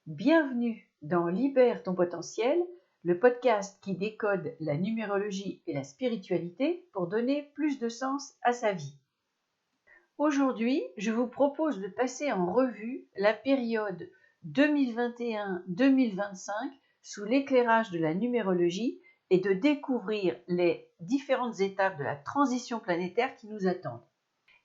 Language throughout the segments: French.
Bienvenue dans Libère ton potentiel, le podcast qui décode la numérologie et la spiritualité pour donner plus de sens à sa vie. Aujourd'hui, je vous propose de passer en revue la période 2021-2025 sous l'éclairage de la numérologie et de découvrir les différentes étapes de la transition planétaire qui nous attendent.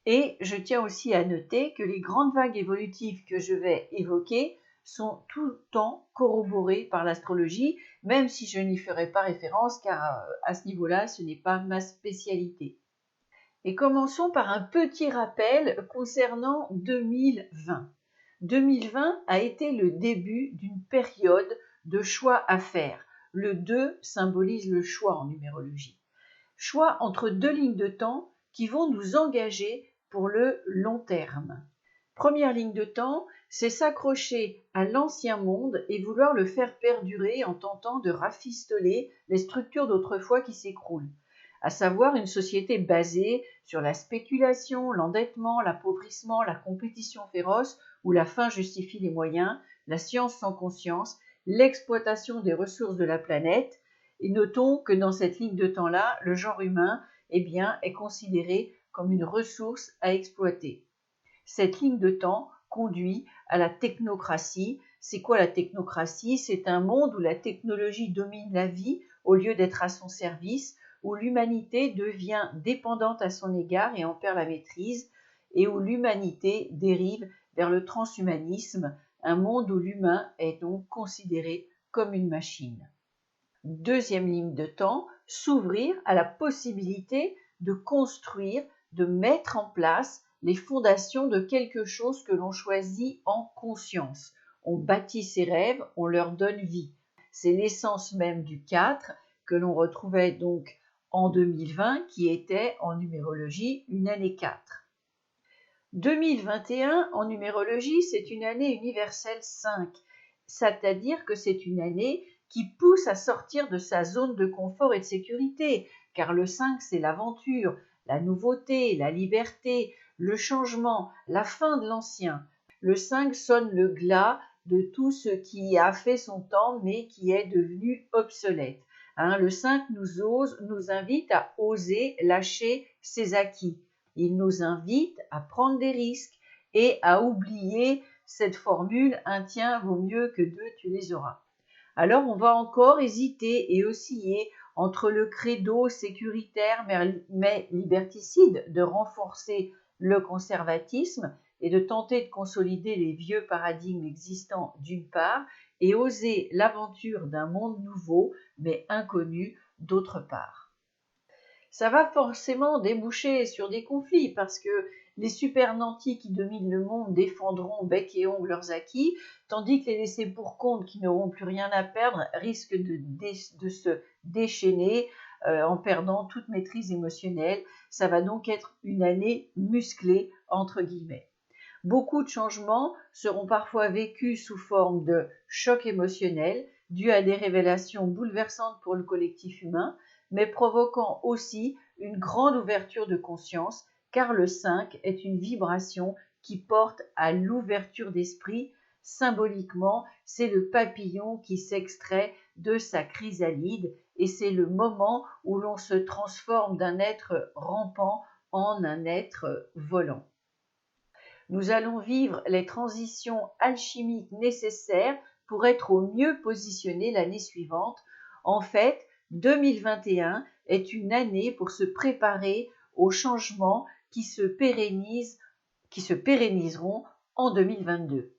Et je tiens aussi à noter que les grandes vagues évolutives que je vais évoquer sont tout le temps corroborées par l'astrologie, même si je n'y ferai pas référence car à ce niveau-là, ce n'est pas ma spécialité. Et commençons par un petit rappel concernant 2020. 2020 a été le début d'une période de choix à faire. Le 2 symbolise le choix en numérologie. Choix entre deux lignes de temps qui vont nous engager pour le long terme. Première ligne de temps, c'est s'accrocher à l'ancien monde et vouloir le faire perdurer en tentant de rafistoler les structures d'autrefois qui s'écroulent, à savoir une société basée sur la spéculation, l'endettement, l'appauvrissement, la compétition féroce où la fin justifie les moyens, la science sans conscience, l'exploitation des ressources de la planète. Et notons que dans cette ligne de temps-là, le genre humain est considéré comme une ressource à exploiter. Cette ligne de temps conduit à la technocratie. C'est quoi la technocratie ? C'est un monde où la technologie domine la vie au lieu d'être à son service, où l'humanité devient dépendante à son égard et en perd la maîtrise, et où l'humanité dérive vers le transhumanisme, un monde où l'humain est donc considéré comme une machine. Deuxième ligne de temps, s'ouvrir à la possibilité de construire, de mettre en place les fondations de quelque chose que l'on choisit en conscience. On bâtit ses rêves, on leur donne vie. C'est l'essence même du 4 que l'on retrouvait donc en 2020, qui était en numérologie une année 4. 2021 en numérologie, c'est une année universelle 5, c'est-à-dire que c'est une année qui pousse à sortir de sa zone de confort et de sécurité, car le 5, c'est l'aventure, la nouveauté, la liberté, le changement, la fin de l'ancien. Le 5 sonne le glas de tout ce qui a fait son temps, mais qui est devenu obsolète. Le 5 nous invite à oser lâcher ses acquis. Il nous invite à prendre des risques et à oublier cette formule « un tien vaut mieux que deux, tu les auras ». Alors on va encore hésiter et osciller entre le credo sécuritaire mais liberticide de renforcer le conservatisme et de tenter de consolider les vieux paradigmes existants d'une part et oser l'aventure d'un monde nouveau mais inconnu d'autre part. Ça va forcément déboucher sur des conflits parce que les super nantis qui dominent le monde défendront bec et ongles leurs acquis, tandis que les laissés pour compte qui n'auront plus rien à perdre risquent de se déchaîner en perdant toute maîtrise émotionnelle. Ça va donc être une année musclée, entre guillemets. Beaucoup de changements seront parfois vécus sous forme de choc émotionnel, dus à des révélations bouleversantes pour le collectif humain, mais provoquant aussi une grande ouverture de conscience, car le 5 est une vibration qui porte à l'ouverture d'esprit. Symboliquement, c'est le papillon qui s'extrait de sa chrysalide et c'est le moment où l'on se transforme d'un être rampant en un être volant. Nous allons vivre les transitions alchimiques nécessaires pour être au mieux positionnés l'année suivante. En fait, 2021 est une année pour se préparer aux changements qui se pérenniseront en 2022.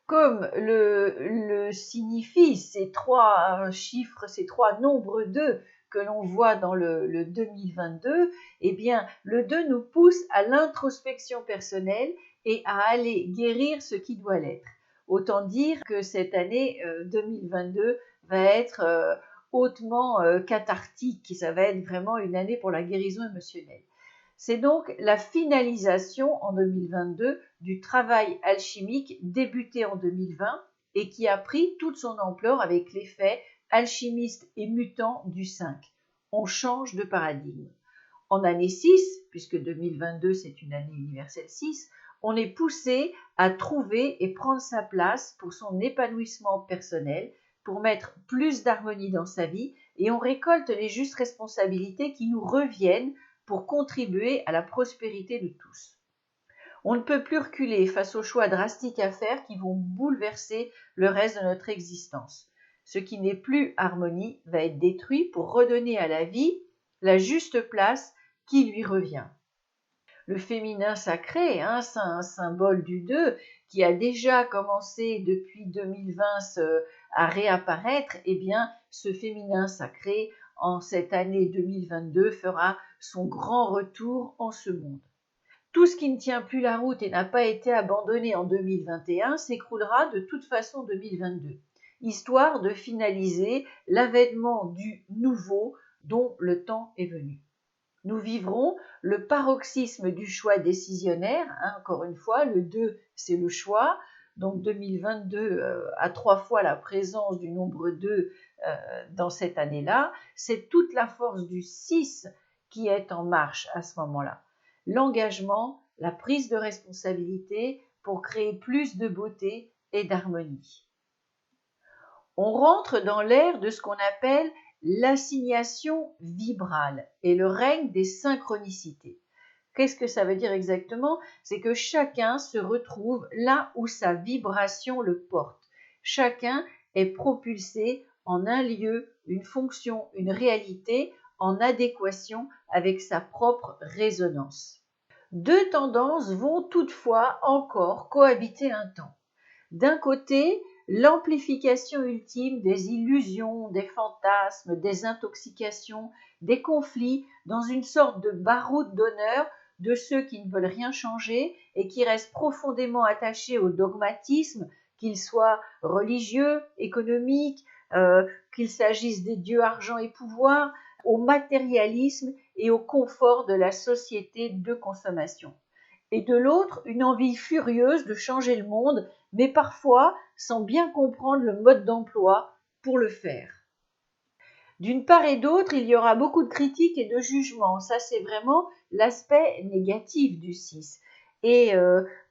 Comme le signifient ces trois chiffres, ces trois nombres 2 que l'on voit dans le 2022, eh bien, le 2 nous pousse à l'introspection personnelle et à aller guérir ce qui doit l'être. Autant dire que cette année 2022 va être hautement cathartique, ça va être vraiment une année pour la guérison émotionnelle. C'est donc la finalisation en 2022 du travail alchimique débuté en 2020 et qui a pris toute son ampleur avec l'effet alchimiste et mutant du 5. On change de paradigme. En année 6, puisque 2022 c'est une année universelle 6, On est poussé à trouver et prendre sa place pour son épanouissement personnel, pour mettre plus d'harmonie dans sa vie, et on récolte les justes responsabilités qui nous reviennent pour contribuer à la prospérité de tous. On ne peut plus reculer face aux choix drastiques à faire qui vont bouleverser le reste de notre existence. Ce qui n'est plus harmonie va être détruit pour redonner à la vie la juste place qui lui revient. Le féminin sacré, c'est un symbole du 2 qui a déjà commencé depuis 2020 à réapparaître, eh bien ce féminin sacré en cette année 2022 fera son grand retour en ce monde. Tout ce qui ne tient plus la route et n'a pas été abandonné en 2021 s'écroulera de toute façon en 2022, histoire de finaliser l'avènement du nouveau dont le temps est venu. Nous vivrons le paroxysme du choix décisionnaire, encore une fois, le 2 c'est le choix, donc 2022 a 3 fois la présence du nombre 2 dans cette année-là, c'est toute la force du 6 qui est en marche à ce moment-là. L'engagement, la prise de responsabilité pour créer plus de beauté et d'harmonie. On rentre dans l'ère de ce qu'on appelle l'assignation vibrale et le règne des synchronicités. Qu'est-ce que ça veut dire exactement? C'est que chacun se retrouve là où sa vibration le porte. Chacun est propulsé en un lieu, une fonction, une réalité en adéquation avec sa propre résonance. Deux tendances vont toutefois encore cohabiter un temps. D'un côté, l'amplification ultime des illusions, des fantasmes, des intoxications, des conflits dans une sorte de baroud d'honneur de ceux qui ne veulent rien changer et qui restent profondément attachés au dogmatisme, qu'ils soient religieux, économiques, qu'il s'agisse des dieux argent et pouvoir, au matérialisme et au confort de la société de consommation. Et de l'autre, une envie furieuse de changer le monde, mais parfois sans bien comprendre le mode d'emploi pour le faire. D'une part et d'autre, il y aura beaucoup de critiques et de jugements. Ça, c'est vraiment l'aspect négatif du 6. Et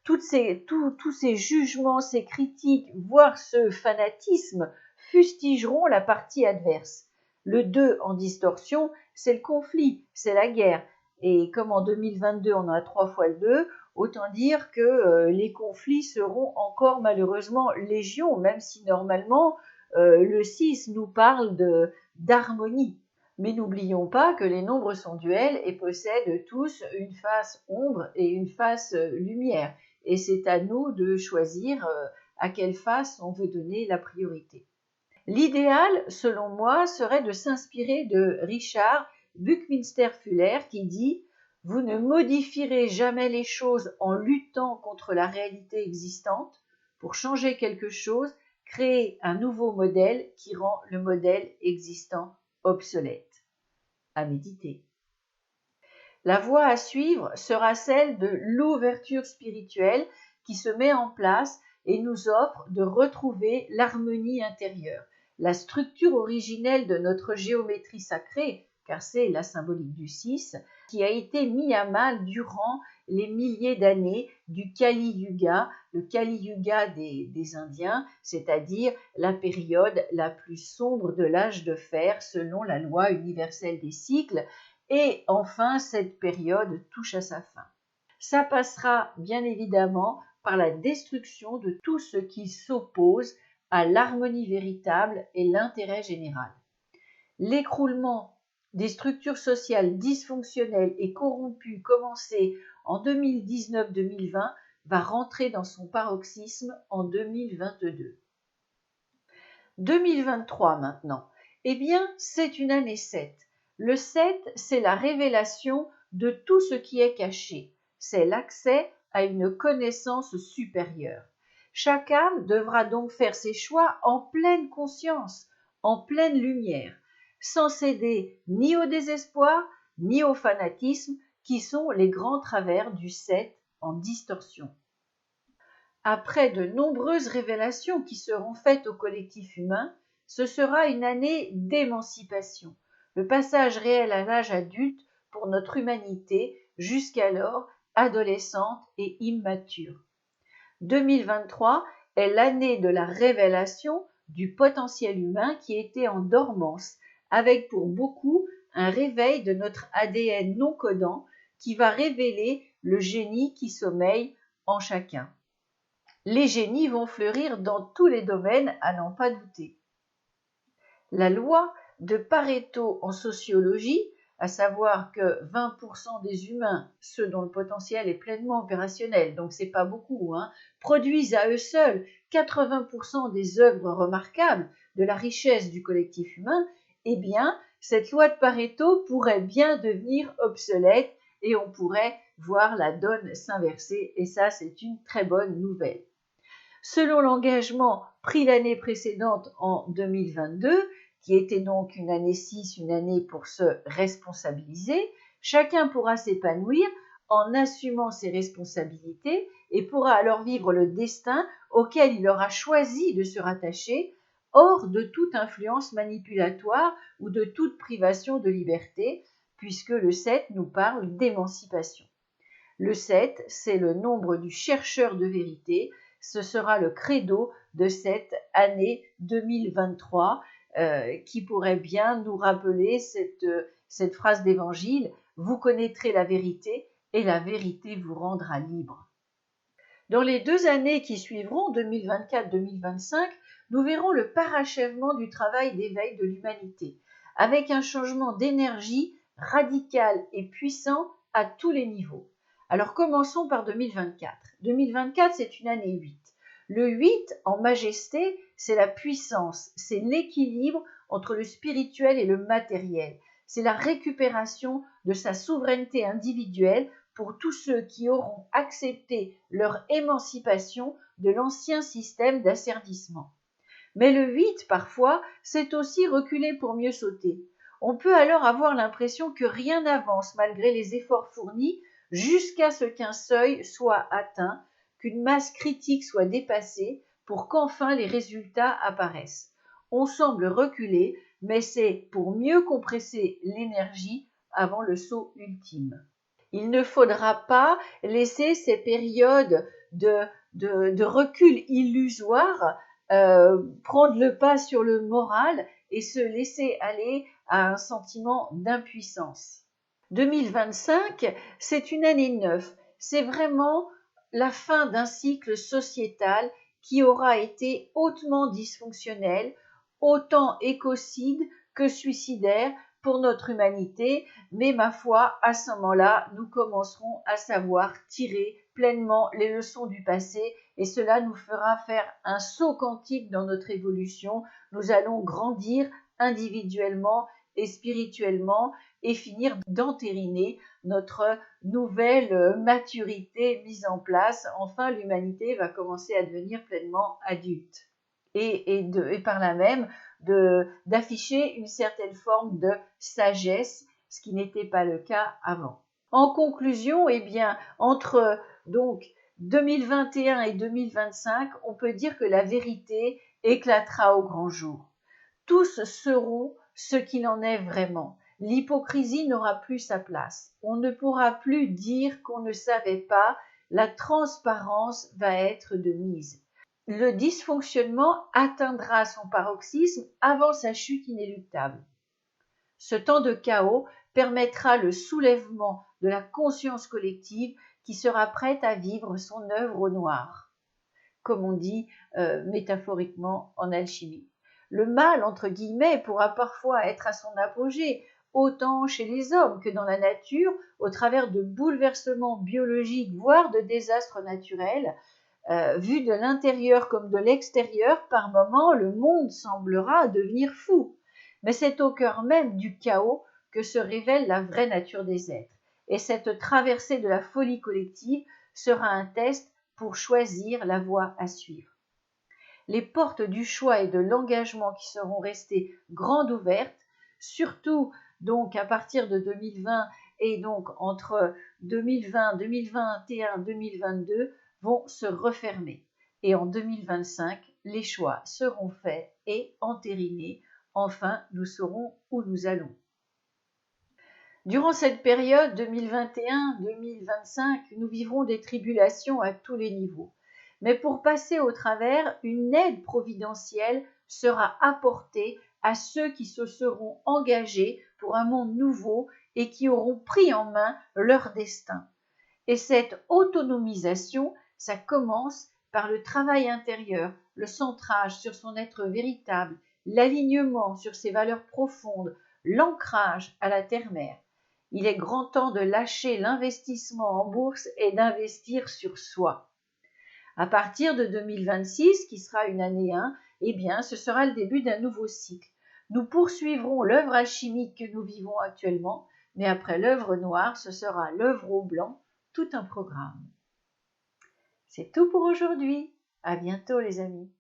tous ces jugements, ces critiques, voire ce fanatisme, fustigeront la partie adverse. Le 2 en distorsion, c'est le conflit, c'est la guerre. Et comme en 2022, on a 3 fois le 2, autant dire que les conflits seront encore malheureusement légion, même si normalement le 6 nous parle d'harmonie. Mais n'oublions pas que les nombres sont duels et possèdent tous une face ombre et une face lumière. Et c'est à nous de choisir à quelle face on veut donner la priorité. L'idéal, selon moi, serait de s'inspirer de Richard Buckminster-Fuller qui dit « Vous ne modifierez jamais les choses en luttant contre la réalité existante. Pour changer quelque chose, créez un nouveau modèle qui rend le modèle existant obsolète. » À méditer. La voie à suivre sera celle de l'ouverture spirituelle qui se met en place et nous offre de retrouver l'harmonie intérieure. La structure originelle de notre géométrie sacrée, car c'est la symbolique du 6, qui a été mis à mal durant les milliers d'années du Kali Yuga, le Kali Yuga des Indiens, c'est-à-dire la période la plus sombre de l'âge de fer selon la loi universelle des cycles, et enfin cette période touche à sa fin. Ça passera bien évidemment par la destruction de tout ce qui s'oppose à l'harmonie véritable et l'intérêt général. L'écroulement des structures sociales dysfonctionnelles et corrompues commencé en 2019-2020 va rentrer dans son paroxysme en 2022. 2023 maintenant. Eh bien, c'est une année 7. Le 7, c'est la révélation de tout ce qui est caché. C'est l'accès à une connaissance supérieure. Chaque âme devra donc faire ses choix en pleine conscience, en pleine lumière, sans céder ni au désespoir, ni au fanatisme, qui sont les grands travers du 7 en distorsion. Après de nombreuses révélations qui seront faites au collectif humain, ce sera une année d'émancipation, le passage réel à l'âge adulte pour notre humanité jusqu'alors adolescente et immature. 2023 est l'année de la révélation du potentiel humain qui était en dormance, avec pour beaucoup un réveil de notre ADN non codant qui va révéler le génie qui sommeille en chacun. Les génies vont fleurir dans tous les domaines, à n'en pas douter. La loi de Pareto en sociologie, à savoir que 20% des humains, ceux dont le potentiel est pleinement opérationnel, donc c'est pas beaucoup, produisent à eux seuls 80% des œuvres remarquables de la richesse du collectif humain, eh bien, cette loi de Pareto pourrait bien devenir obsolète et on pourrait voir la donne s'inverser, et ça, c'est une très bonne nouvelle. Selon l'engagement pris l'année précédente en 2022, qui était donc une année 6, une année pour se responsabiliser, chacun pourra s'épanouir en assumant ses responsabilités et pourra alors vivre le destin auquel il aura choisi de se rattacher, hors de toute influence manipulatoire ou de toute privation de liberté, puisque le 7 nous parle d'émancipation. Le 7, c'est le nombre du chercheur de vérité. Ce sera le credo de cette année 2023 qui pourrait bien nous rappeler cette phrase d'évangile « Vous connaîtrez la vérité et la vérité vous rendra libre ». Dans les 2 années qui suivront, 2024-2025, nous verrons le parachèvement du travail d'éveil de l'humanité, avec un changement d'énergie radical et puissant à tous les niveaux. Alors commençons par 2024. 2024, c'est une année 8. Le 8, en majesté, c'est la puissance, c'est l'équilibre entre le spirituel et le matériel. C'est la récupération de sa souveraineté individuelle pour tous ceux qui auront accepté leur émancipation de l'ancien système d'asservissement. Mais le 8, parfois, c'est aussi reculer pour mieux sauter. On peut alors avoir l'impression que rien n'avance malgré les efforts fournis jusqu'à ce qu'un seuil soit atteint, qu'une masse critique soit dépassée pour qu'enfin les résultats apparaissent. On semble reculer, mais c'est pour mieux compresser l'énergie avant le saut ultime. Il ne faudra pas laisser ces périodes de recul illusoire prendre le pas sur le moral et se laisser aller à un sentiment d'impuissance. 2025, c'est une année 9. C'est vraiment la fin d'un cycle sociétal qui aura été hautement dysfonctionnel, autant écocide que suicidaire pour notre humanité, mais ma foi, à ce moment-là, nous commencerons à savoir tirer pleinement les leçons du passé et cela nous fera faire un saut quantique dans notre évolution. Nous allons grandir individuellement et spirituellement et finir d'entériner notre nouvelle maturité mise en place. Enfin, l'humanité va commencer à devenir pleinement adulte et par là même d'afficher une certaine forme de sagesse, ce qui n'était pas le cas avant. En conclusion, eh bien, entre donc 2021 et 2025, on peut dire que la vérité éclatera au grand jour. Tous seront ce qu'il en est vraiment. L'hypocrisie n'aura plus sa place. On ne pourra plus dire qu'on ne savait pas. La transparence va être de mise. Le dysfonctionnement atteindra son paroxysme avant sa chute inéluctable. Ce temps de chaos permettra le soulèvement de la conscience collective qui sera prête à vivre son œuvre au noir, comme on dit métaphoriquement en alchimie. Le mal, entre guillemets, pourra parfois être à son apogée, autant chez les hommes que dans la nature, au travers de bouleversements biologiques, voire de désastres naturels. Vu de l'intérieur comme de l'extérieur, par moments, le monde semblera devenir fou. Mais c'est au cœur même du chaos que se révèle la vraie nature des êtres. Et cette traversée de la folie collective sera un test pour choisir la voie à suivre. Les portes du choix et de l'engagement qui seront restées grandes ouvertes, surtout donc à partir de 2020 et donc entre 2020, 2021, 2022, vont se refermer. Et en 2025, les choix seront faits et entérinés. Enfin, nous saurons où nous allons. Durant cette période 2021-2025, nous vivrons des tribulations à tous les niveaux. Mais pour passer au travers, une aide providentielle sera apportée à ceux qui se seront engagés pour un monde nouveau et qui auront pris en main leur destin. Et cette autonomisation, ça commence par le travail intérieur, le centrage sur son être véritable, l'alignement sur ses valeurs profondes, l'ancrage à la terre-mère. Il est grand temps de lâcher l'investissement en bourse et d'investir sur soi. À partir de 2026, qui sera une année 1, eh bien, ce sera le début d'un nouveau cycle. Nous poursuivrons l'œuvre alchimique que nous vivons actuellement, mais après l'œuvre noire, ce sera l'œuvre au blanc, tout un programme. C'est tout pour aujourd'hui. À bientôt les amis.